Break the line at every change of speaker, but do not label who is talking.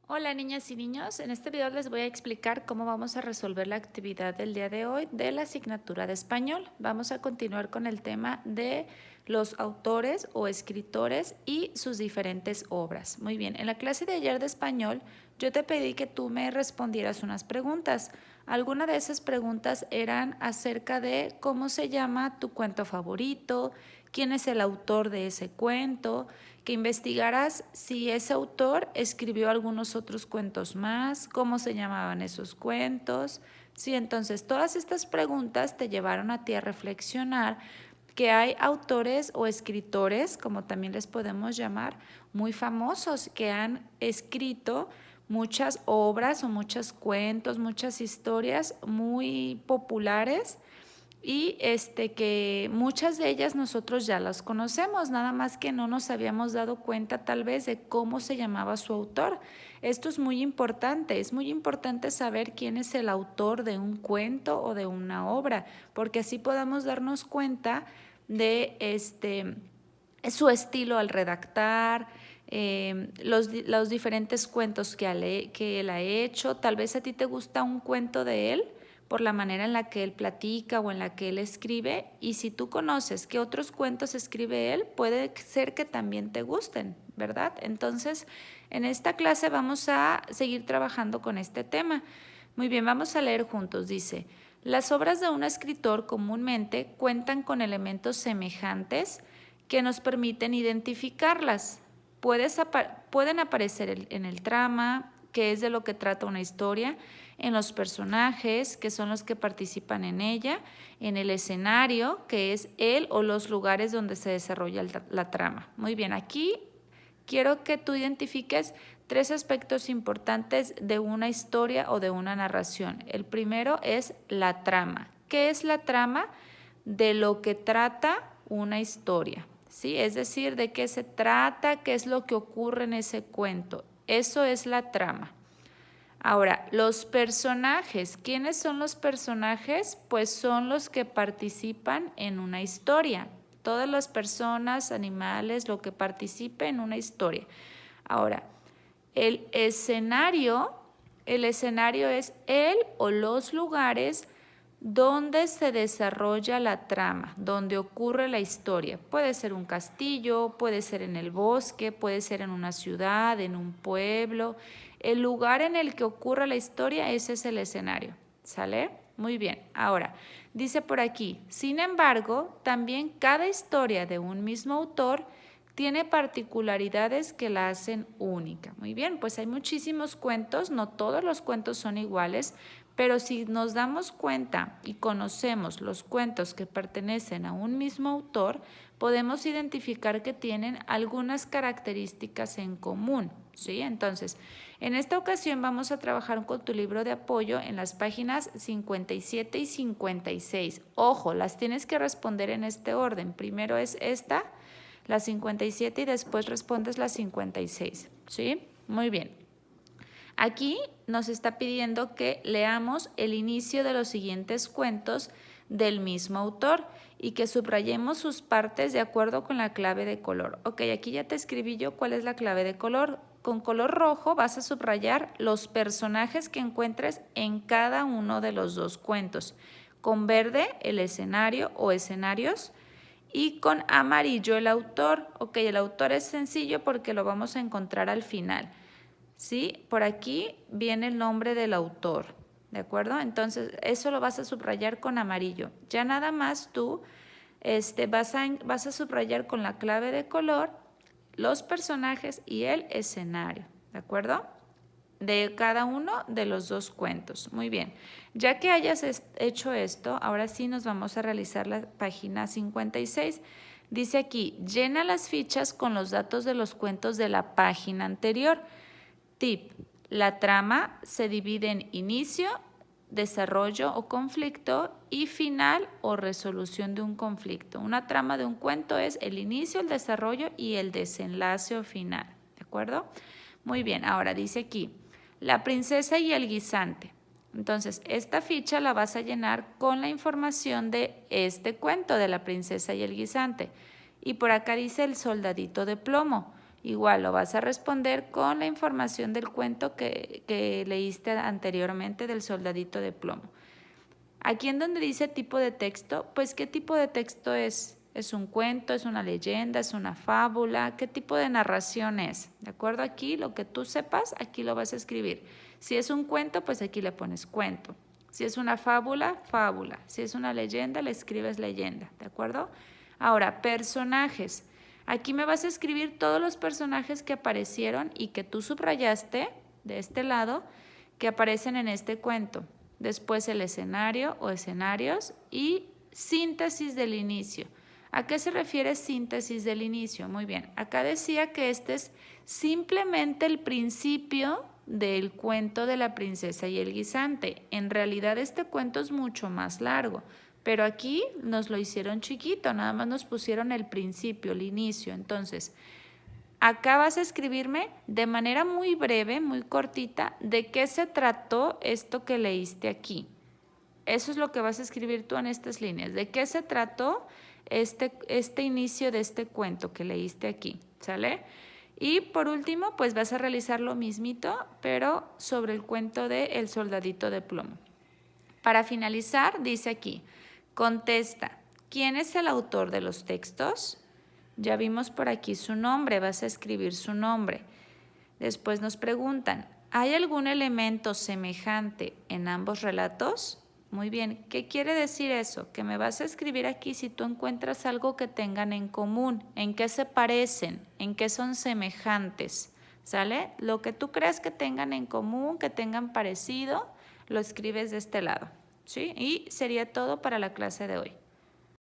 Hola niñas y niños, en este video les voy a explicar cómo vamos a resolver la actividad del día de hoy de la asignatura de español. Vamos a continuar con el tema de los autores o escritores y sus diferentes obras. Muy bien, en la clase de ayer de español yo te pedí que tú me respondieras unas preguntas. Algunas de esas preguntas eran acerca de cómo se llama tu cuento favorito, quién es el autor de ese cuento, que investigaras si ese autor escribió algunos otros cuentos más, cómo se llamaban esos cuentos. Sí, entonces todas estas preguntas te llevaron a ti a reflexionar que hay autores o escritores, como también les podemos llamar, muy famosos que han escrito muchas obras o muchos cuentos, muchas historias muy populares y que muchas de ellas nosotros ya las conocemos, nada más que no nos habíamos dado cuenta tal vez de cómo se llamaba su autor. Esto es muy importante saber quién es el autor de un cuento o de una obra, porque así podamos darnos cuenta de su estilo al redactar, los diferentes cuentos que él ha hecho. Tal vez a ti te gusta un cuento de él por la manera en la que él platica o en la que él escribe, y si tú conoces qué otros cuentos escribe él, puede ser que también te gusten, ¿verdad? Entonces, en esta clase vamos a seguir trabajando con este tema. Muy bien, vamos a leer juntos. Dice: las obras de un escritor comúnmente cuentan con elementos semejantes que nos permiten identificarlas. Pueden aparecer en el trama, que es de lo que trata una historia, en los personajes, que son los que participan en ella, en el escenario, que es el o los lugares donde se desarrolla la trama. Muy bien, aquí quiero que tú identifiques tres aspectos importantes de una historia o de una narración. El primero es la trama. ¿Qué es la trama? De lo que trata una historia, ¿sí? Es decir, de qué se trata, qué es lo que ocurre en ese cuento. Eso es la trama. Ahora, los personajes. ¿Quiénes son los personajes? Pues son los que participan en una historia. Todas las personas, animales, lo que participe en una historia. Ahora, el escenario es el o los lugares donde se desarrolla la trama, donde ocurre la historia. Puede ser un castillo, puede ser en el bosque, puede ser en una ciudad, en un pueblo. El lugar en el que ocurre la historia, ese es el escenario. ¿Sale? Muy bien. Ahora, dice por aquí: sin embargo, también cada historia de un mismo autor tiene particularidades que la hacen única. Muy bien, pues hay muchísimos cuentos, no todos los cuentos son iguales, pero si nos damos cuenta y conocemos los cuentos que pertenecen a un mismo autor, podemos identificar que tienen algunas características en común, ¿sí? Entonces, en esta ocasión vamos a trabajar con tu libro de apoyo en las páginas 57 y 56. Ojo, las tienes que responder en este orden. Primero es esta, la 57, y después respondes la 56, ¿sí? Muy bien. Aquí nos está pidiendo que leamos el inicio de los siguientes cuentos del mismo autor y que subrayemos sus partes de acuerdo con la clave de color. Ok, aquí ya te escribí yo cuál es la clave de color. Con color rojo vas a subrayar los personajes que encuentres en cada uno de los dos cuentos. Con verde el escenario o escenarios, y con amarillo el autor. Ok, el autor es sencillo porque lo vamos a encontrar al final. ¿Sí? Por aquí viene el nombre del autor, ¿de acuerdo? Entonces, eso lo vas a subrayar con amarillo. Ya nada más tú vas a subrayar con la clave de color los personajes y el escenario, ¿de acuerdo? De cada uno de los dos cuentos. Muy bien. Ya que hayas hecho esto, ahora sí nos vamos a realizar la página 56. Dice aquí: llena las fichas con los datos de los cuentos de la página anterior. Tip: la trama se divide en inicio, desarrollo o conflicto y final o resolución de un conflicto. Una trama de un cuento es el inicio, el desarrollo y el desenlace o final. ¿De acuerdo? Muy bien, ahora dice aquí: la princesa y el guisante. Entonces, esta ficha la vas a llenar con la información de este cuento de la princesa y el guisante. Y por acá dice el soldadito de plomo. Igual lo vas a responder con la información del cuento que leíste anteriormente del Soldadito de Plomo. Aquí en donde dice tipo de texto, pues ¿qué tipo de texto es? ¿Es un cuento? ¿Es una leyenda? ¿Es una fábula? ¿Qué tipo de narración es? ¿De acuerdo? Aquí lo que tú sepas, aquí lo vas a escribir. Si es un cuento, pues aquí le pones cuento. Si es una fábula, fábula. Si es una leyenda, le escribes leyenda. ¿De acuerdo? Ahora, personajes. Aquí me vas a escribir todos los personajes que aparecieron y que tú subrayaste de este lado, que aparecen en este cuento. Después el escenario o escenarios y síntesis del inicio. ¿A qué se refiere síntesis del inicio? Muy bien, acá decía que este es simplemente el principio del cuento de la princesa y el guisante. En realidad este cuento es mucho más largo, pero aquí nos lo hicieron chiquito, nada más nos pusieron el principio, el inicio. Entonces, acá vas a escribirme de manera muy breve, muy cortita, de qué se trató esto que leíste aquí. Eso es lo que vas a escribir tú en estas líneas. ¿De qué se trató este inicio de este cuento que leíste aquí? ¿Sale? Y por último, pues vas a realizar lo mismito, pero sobre el cuento de El Soldadito de Plomo. Para finalizar, dice aquí, contesta, ¿quién es el autor de los textos? Ya vimos por aquí su nombre, vas a escribir su nombre. Después nos preguntan, ¿hay algún elemento semejante en ambos relatos? Muy bien, ¿qué quiere decir eso? Que me vas a escribir aquí si tú encuentras algo que tengan en común, en qué se parecen, en qué son semejantes, ¿sale? Lo que tú creas que tengan en común, que tengan parecido, lo escribes de este lado, ¿sí? Y sería todo para la clase de hoy.